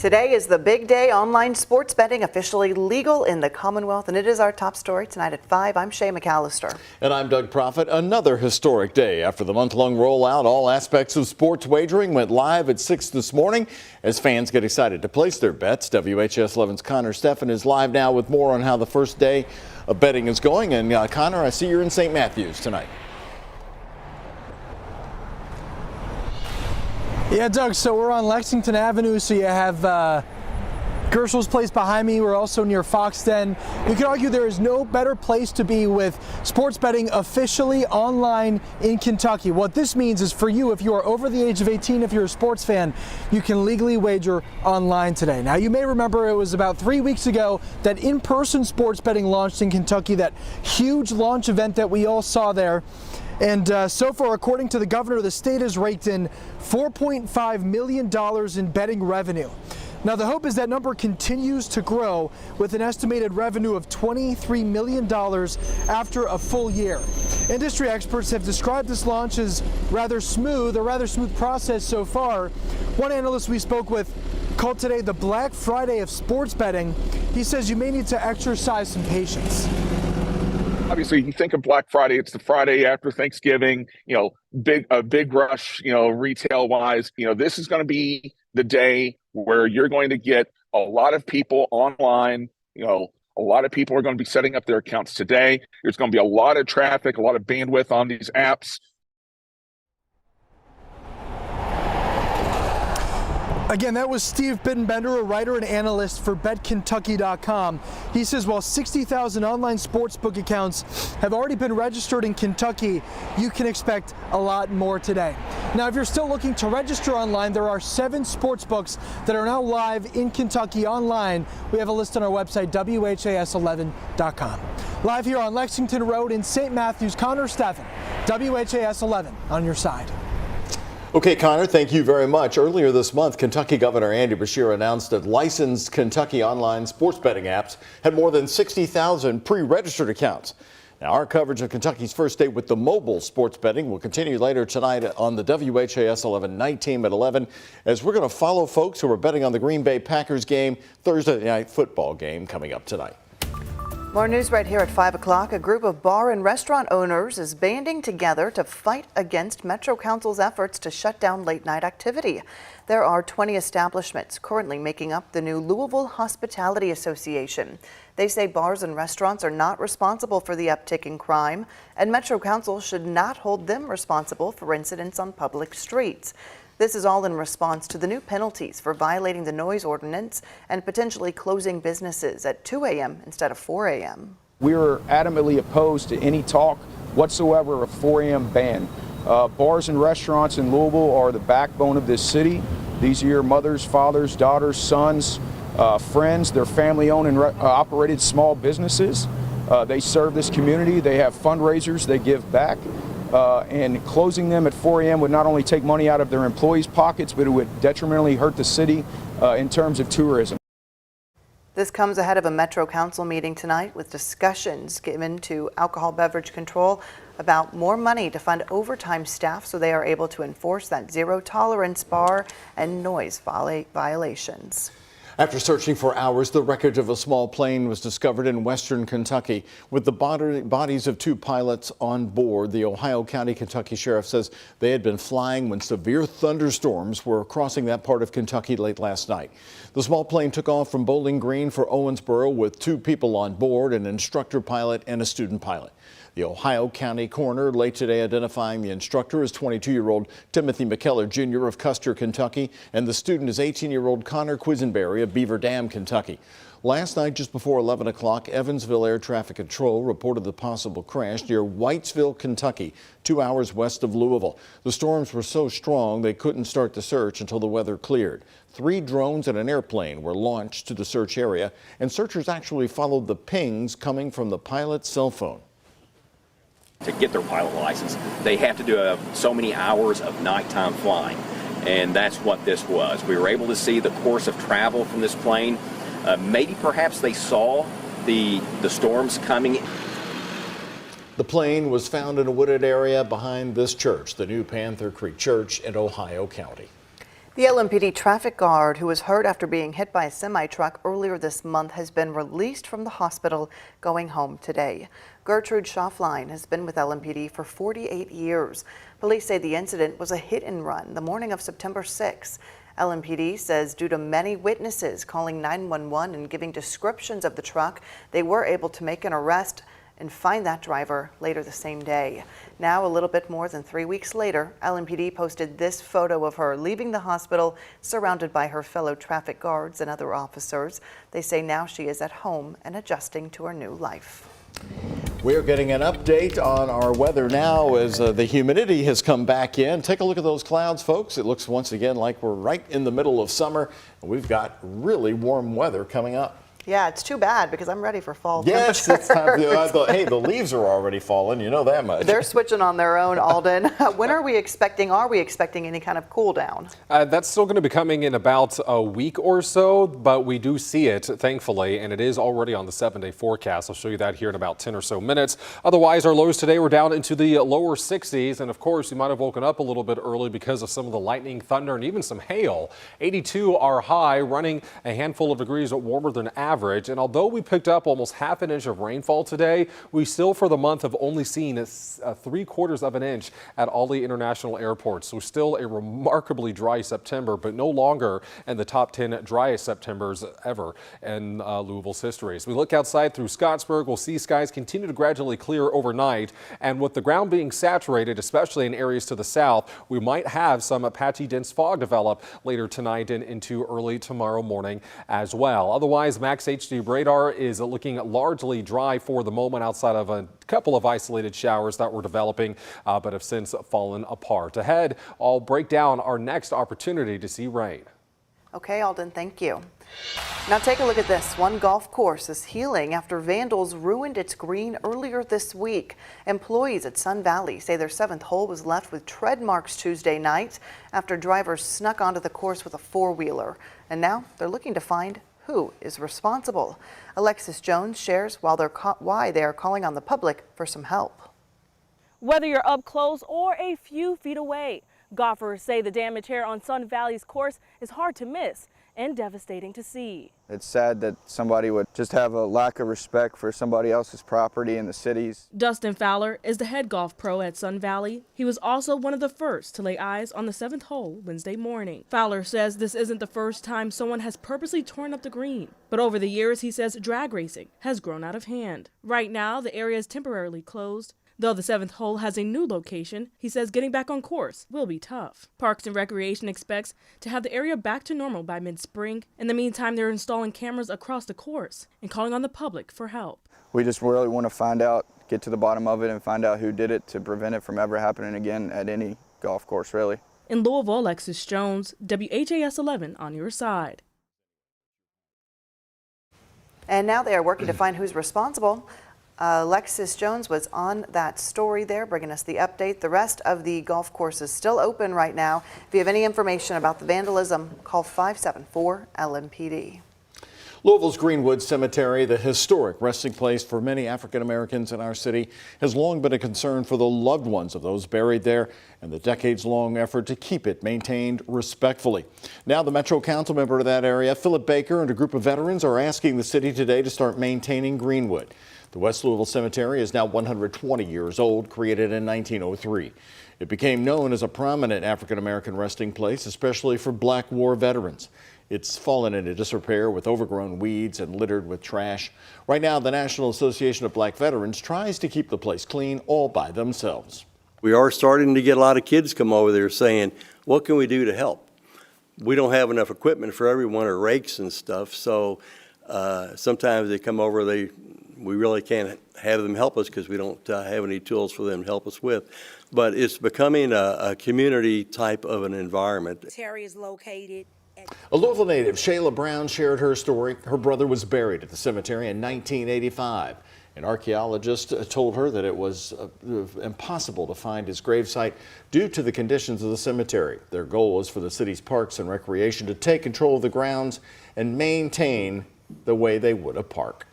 Today is the big day. Online sports betting officially legal in the Commonwealth, and it is our top story tonight at 5. I'm Shay McAllister. And I'm Doug Proffitt. Another historic day. After the month-long rollout, all aspects of sports wagering went live at 6 this morning as fans get excited to place their bets. WHAS 11's Connor Steffen is live now with more on how the first day of betting is going. And Connor, I see you're in St. Matthews tonight. Yeah, Doug, so we're on Lexington Avenue, so you have Gershell's place behind me. We're also near Foxden. You could argue there is no better place to be with sports betting officially online in Kentucky. What this means is for you, if you are over the age of 18, if you're a sports fan, you can legally wager online today. Now, you may remember it was about 3 weeks ago that in-person sports betting launched in Kentucky, that huge launch event that we all saw there. And so far, according to the governor, the state has raked in $4.5 million in betting revenue. Now, the hope is that number continues to grow with an estimated revenue of $23 million after a full year. Industry experts have described this launch as a rather smooth process so far. One analyst we spoke with called today the Black Friday of sports betting. He says you may need to exercise some patience. Obviously, you think of Black Friday, it's the Friday after Thanksgiving, a big rush, retail wise. This is going to be the day where you're going to get a lot of people online. A lot of people are going to be setting up their accounts today. There's going to be a lot of traffic, a lot of bandwidth on these apps. Again, that was Steve Bittenbender, a writer and analyst for BetKentucky.com. He says while 60,000 online sportsbook accounts have already been registered in Kentucky, you can expect a lot more today. Now, if you're still looking to register online, there are 7 sportsbooks that are now live in Kentucky online. We have a list on our website, WHAS11.com. Live here on Lexington Road in St. Matthews, Connor Steffen, WHAS 11 on your side. Okay, Connor, thank you very much. Earlier this month, Kentucky Governor Andy Beshear announced that licensed Kentucky online sports betting apps had more than 60,000 pre-registered accounts. Now, our coverage of Kentucky's first day with the mobile sports betting will continue later tonight on the WHAS 11 night team at 11, as we're going to follow folks who are betting on the Green Bay Packers game, Thursday night football game coming up tonight. More news right here at 5 o'clock. A group of bar and restaurant owners is banding together to fight against Metro Council's efforts to shut down late night activity. There are 20 establishments currently making up the new Louisville Hospitality Association. They say bars and restaurants are not responsible for the uptick in crime, and Metro Council should not hold them responsible for incidents on public streets. This is all in response to the new penalties for violating the noise ordinance and potentially closing businesses at 2 a.m. instead of 4 a.m. We were adamantly opposed to any talk whatsoever of 4 a.m. ban. Bars and restaurants in Louisville are the backbone of this city. These are your mothers, fathers, daughters, sons, friends. They're family-owned and operated small businesses. They serve this community. They have fundraisers. They give back. And closing them at 4 a.m. would not only take money out of their employees' pockets, but it would detrimentally hurt the city in terms of tourism. This comes ahead of a Metro Council meeting tonight with discussions given to Alcohol Beverage Control about more money to fund overtime staff so they are able to enforce that zero-tolerance bar and noise violations. After searching for hours, the wreckage of a small plane was discovered in western Kentucky. With the bodies of 2 pilots on board, the Ohio County, Kentucky Sheriff says they had been flying when severe thunderstorms were crossing that part of Kentucky late last night. The small plane took off from Bowling Green for Owensboro with 2 people on board, an instructor pilot and a student pilot. The Ohio County coroner late today identifying the instructor as 22-year-old Timothy McKellar Jr. of Custer, Kentucky, and the student is 18-year-old Connor Quisenberry of Beaver Dam, Kentucky. Last night, just before 11 o'clock, Evansville Air Traffic Control reported the possible crash near Whitesville, Kentucky, 2 hours west of Louisville. The storms were so strong they couldn't start the search until the weather cleared. 3 drones and an airplane were launched to the search area, and searchers actually followed the pings coming from the pilot's cell phone. To get their pilot license, they have to do so many hours of nighttime flying, and that's what this was. We were able to see the course of travel from this plane. Maybe perhaps they saw the storms coming. The plane was found in a wooded area behind this church, the New Panther Creek Church in Ohio County. The LMPD traffic guard who was hurt after being hit by a semi-truck earlier this month has been released from the hospital, going home today. Gertrude Schafflein has been with LMPD for 48 years. Police say the incident was a hit and run the morning of September 6. LMPD says due to many witnesses calling 911 and giving descriptions of the truck, they were able to make an arrest and find that driver later the same day. Now, a little bit more than 3 weeks later, LMPD posted this photo of her leaving the hospital, surrounded by her fellow traffic guards and other officers. They say now she is at home and adjusting to her new life. We're getting an update on our weather now as the humidity has come back in. Take a look at those clouds, folks. It looks once again like we're right in the middle of summer, and we've got really warm weather coming up. Yeah, it's too bad because I'm ready for fall Yes, temperatures. it's time hey, the leaves are already falling, you know that much. They're switching on their own, Alden. When are we expecting any kind of cool down? That's still going to be coming in about a week or so, but we do see it, thankfully, and it is already on the 7-day forecast. I'll show you that here in about 10 or so minutes. Otherwise, our lows today were down into the lower 60s, and of course, you might have woken up a little bit early because of some of the lightning, thunder, and even some hail. 82 are high, running a handful of degrees warmer than average. And although we picked up almost half an inch of rainfall today, we still for the month have only seen 3/4 of an inch at all the international airports. So still a remarkably dry September, but no longer in the top 10 driest Septembers ever in Louisville's history. As we look outside through Scottsburg, we'll see skies continue to gradually clear overnight. And with the ground being saturated, especially in areas to the south, we might have some patchy dense fog develop later tonight and into early tomorrow morning as well. Otherwise, max HD radar is looking largely dry for the moment outside of a couple of isolated showers that were developing but have since fallen apart. Ahead, I'll break down our next opportunity to see rain. Okay, Alden, thank you. Now take a look at this. One golf course is healing after vandals ruined its green earlier this week. Employees at Sun Valley say their 7th hole was left with tread marks Tuesday night after drivers snuck onto the course with a four-wheeler. And now they're looking to find who is responsible. Alexis Jones shares why they are calling on the public for some help. Whether you're up close or a few feet away, golfers say the damage here on Sun Valley's course is hard to miss and devastating to see. It's sad that somebody would just have a lack of respect for somebody else's property in the cities. Dustin Fowler is the head golf pro at Sun Valley. He was also one of the first to lay eyes on the 7th hole Wednesday morning. Fowler says this isn't the first time someone has purposely torn up the green. But over the years, he says drag racing has grown out of hand. Right now, the area is temporarily closed. Though the 7th hole has a new location, he says getting back on course will be tough. Parks and Recreation expects to have the area back to normal by mid-spring. In the meantime, they're installing cameras across the course and calling on the public for help. We just really want to find out, get to the bottom of it and find out who did it to prevent it from ever happening again at any golf course, really. In Louisville, Alexis Jones, WHAS11 on your side. And now they are working to find who's responsible. Alexis Jones was on that story there, bringing us the update. The rest of the golf course is still open right now. If you have any information about the vandalism, call 574-LMPD. Louisville's Greenwood Cemetery, the historic resting place for many African Americans in our city, has long been a concern for the loved ones of those buried there and the decades-long effort to keep it maintained respectfully. Now the Metro Council member of that area, Philip Baker, and a group of veterans are asking the city today to start maintaining Greenwood. The West Louisville Cemetery is now 120 years old, created in 1903. It became known as a prominent African-American resting place, especially for Black War veterans. It's fallen into disrepair with overgrown weeds and littered with trash. Right now, the National Association of Black Veterans tries to keep the place clean all by themselves. We are starting to get a lot of kids come over there saying, what can we do to help? We don't have enough equipment for everyone or rakes and stuff, so sometimes they come over, we really can't have them help us because we don't have any tools for them to help us with. But it's becoming a community type of an environment. Terry is located. A Louisville native, Shayla Brown, shared her story. Her brother was buried at the cemetery in 1985. An archaeologist told her that it was impossible to find his gravesite due to the conditions of the cemetery. Their goal is for the city's Parks and Recreation to take control of the grounds and maintain the way they would a park.